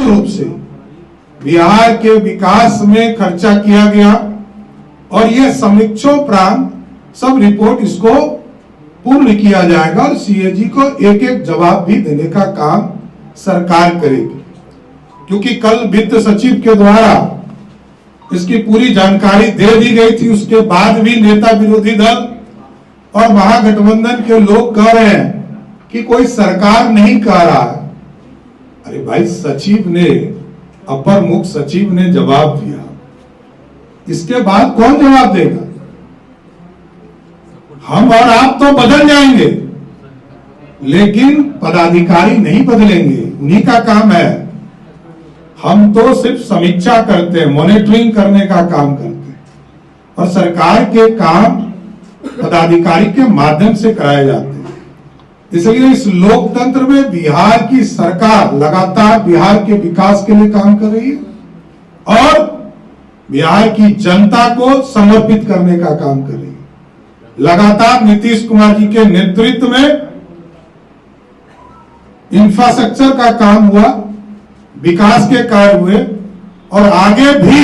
रूप से बिहार के विकास में खर्चा किया गया और यह समीक्षोपरांत सब रिपोर्ट इसको पूर्ण किया जाएगा और सीएजी को एक एक जवाब भी देने का काम सरकार करेगी। क्योंकि कल वित्त सचिव के द्वारा इसकी पूरी जानकारी दे दी गई थी, उसके बाद भी नेता विरोधी दल और महागठबंधन के लोग कह रहे हैं कि कोई सरकार नहीं कह रहा है। अरे भाई, सचिव ने, अपर मुख्य सचिव ने जवाब दिया, इसके बाद कौन जवाब देगा? हम और आप तो बदल जाएंगे, लेकिन पदाधिकारी नहीं बदलेंगे, उन्हीं का काम है। हम तो सिर्फ समीक्षा करते हैं, मॉनिटरिंग करने का काम करते हैं और सरकार के काम पदाधिकारी के माध्यम से कराए जाते हैं। इसलिए इस लोकतंत्र में बिहार की सरकार लगातार बिहार के विकास के लिए काम कर रही है और बिहार की जनता को समर्पित करने का काम कर रही है। लगातार नीतीश कुमार जी के नेतृत्व में इंफ्रास्ट्रक्चर का काम हुआ, विकास के कार्य हुए और आगे भी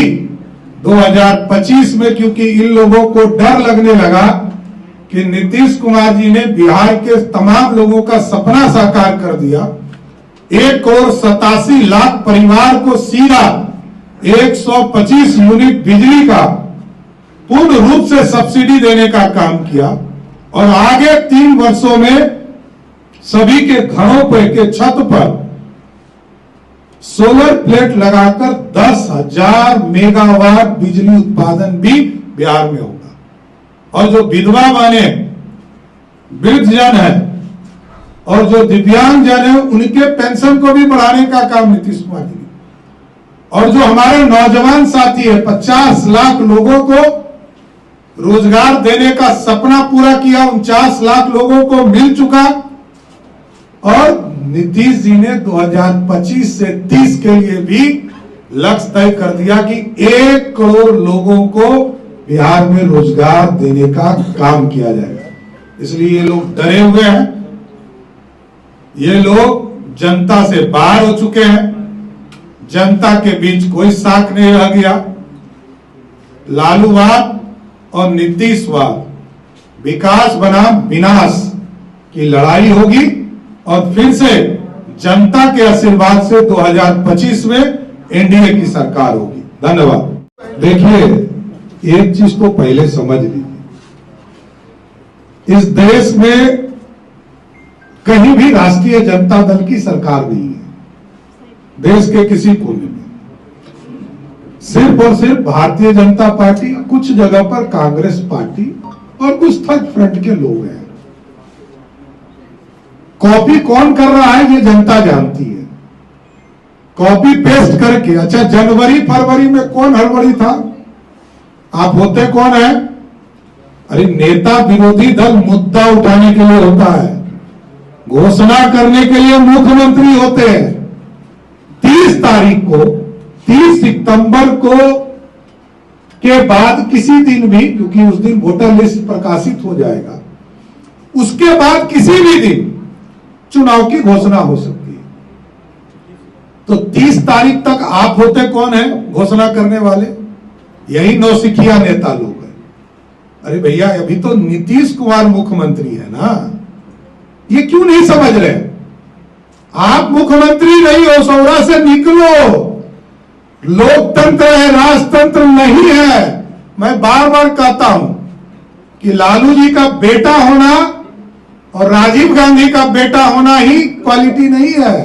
2025 में, क्योंकि इन लोगों को डर लगने लगा कि नीतीश कुमार जी ने बिहार के तमाम लोगों का सपना साकार कर दिया। 1,87,00,000 परिवार को सीधा 125 यूनिट बिजली का पूर्ण रूप से सब्सिडी देने का काम किया और आगे 3 वर्षों में सभी के घरों पर के छत पर सोलर प्लेट लगाकर 10,000 मेगावाट बिजली उत्पादन भी बिहार में होगा। और जो विधवा बने, वृद्धजन है और जो दिव्यांग जन है, उनके पेंशन को भी बढ़ाने का काम नीतीश कुमार जी ने, और जो हमारे नौजवान साथी है 50 लाख लोगों को रोजगार देने का सपना पूरा किया, 49 लाख लोगों को मिल चुका। और नीतीश जी ने 2025 से 30 के लिए भी लक्ष्य तय कर दिया कि 1 करोड़ लोगों को बिहार में रोजगार देने का काम किया जाएगा। इसलिए ये लोग डरे हुए हैं, ये लोग जनता से बाहर हो चुके हैं, जनता के बीच कोई साख नहीं रह गया। लालूवाद और नीतीशवाद, विकास बनाम विनाश की लड़ाई होगी और फिर से जनता के आशीर्वाद से 2025 में एनडीए की सरकार होगी। धन्यवाद। देखिए, एक चीज तो पहले समझ लीजिए, इस देश में कहीं भी राष्ट्रीय जनता दल की सरकार नहीं है। देश के किसी कोने में सिर्फ और सिर्फ भारतीय जनता पार्टी, कुछ जगह पर कांग्रेस पार्टी और कुछ थर्ड फ्रंट के लोग हैं। कॉपी कौन कर रहा है ये जनता जानती है, कॉपी पेस्ट करके। अच्छा, जनवरी फरवरी में कौन हड़बड़ी था? आप होते कौन है? अरे, नेता विरोधी दल मुद्दा उठाने के लिए होता है, घोषणा करने के लिए मुख्यमंत्री होते हैं। 30 तारीख को, 30 सितंबर को के बाद किसी दिन भी, क्योंकि उस दिन वोटर लिस्ट प्रकाशित हो जाएगा, उसके बाद किसी भी दिन चुनाव की घोषणा हो सकती है। तो 30 तारीख तक आप होते कौन है घोषणा करने वाले? यही नौसिखिया नेता लोग हैं। अरे भैया, अभी तो नीतीश कुमार मुख्यमंत्री है ना, ये क्यों नहीं समझ रहे? आप मुख्यमंत्री नहीं हो, सौरा से निकलो। लोकतंत्र है, राजतंत्र नहीं है। मैं बार बार कहता हूं कि लालू जी का बेटा होना और राजीव गांधी का बेटा होना ही क्वालिटी नहीं है।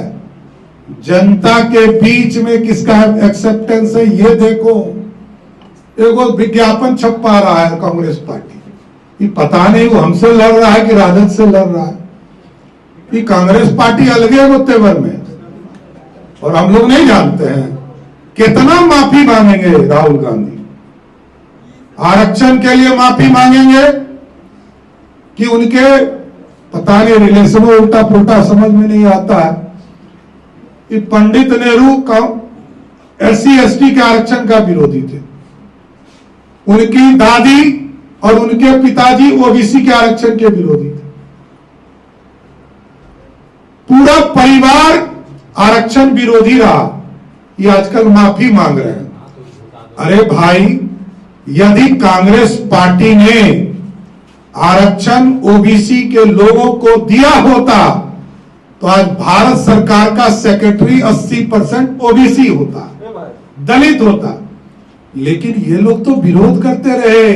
जनता के बीच में किसका एक्सेप्टेंस है ये देखो। एगो विज्ञापन छपा रहा है कांग्रेस पार्टी, ये पता नहीं वो हमसे लड़ रहा है कि राजद से लड़ रहा है। ये कांग्रेस पार्टी अलग है वो तेवर में, और हम लोग नहीं जानते हैं कितना माफी मांगेंगे राहुल गांधी। आरक्षण के लिए माफी मांगेंगे कि उनके पता नहीं रिलेशन उल्टा पुल्टा समझ में नहीं आता है। कि पंडित नेहरू का SC ST के आरक्षण का विरोधी थे, उनकी दादी और उनके पिताजी OBC के आरक्षण के विरोधी थे। पूरा परिवार आरक्षण विरोधी रहा ये आजकल माफी मांग रहे हैं। अरे भाई, यदि कांग्रेस पार्टी ने आरक्षण ओबीसी के लोगों को दिया होता तो आज भारत सरकार का सेक्रेटरी 80% ओबीसी होता, दलित होता। लेकिन ये लोग तो विरोध करते रहे।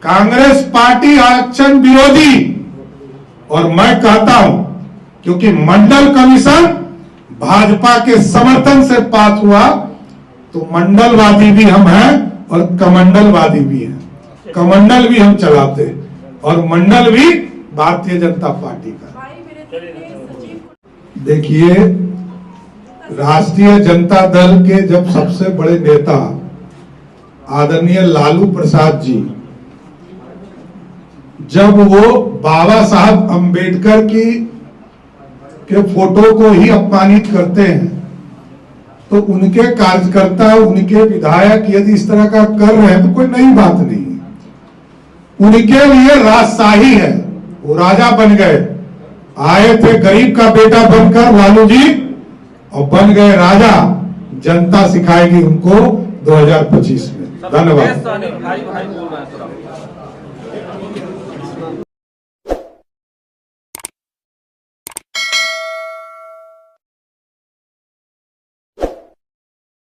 कांग्रेस पार्टी आरक्षण विरोधी, और मैं कहता हूं क्योंकि मंडल कमीशन भाजपा के समर्थन से पास हुआ, तो मंडलवादी भी हम हैं और कमंडलवादी भी हैं। कमंडल भी हम चलाते हैं और मंडल भी भारतीय जनता पार्टी का। देखिए, राष्ट्रीय जनता दल के जब सबसे बड़े नेता आदरणीय लालू प्रसाद जी, जब वो बाबा साहब अंबेडकर के फोटो को ही अपमानित करते हैं, तो उनके कार्यकर्ता, उनके विधायक यदि इस तरह का कर रहे हैं तो कोई नई बात नहीं है। उनके लिए राजशाही है, वो राजा बन गए। आए थे गरीब का बेटा बनकर लालू जी, और बन गए राजा। जनता सिखाएगी उनको 2025 में। धन्यवाद।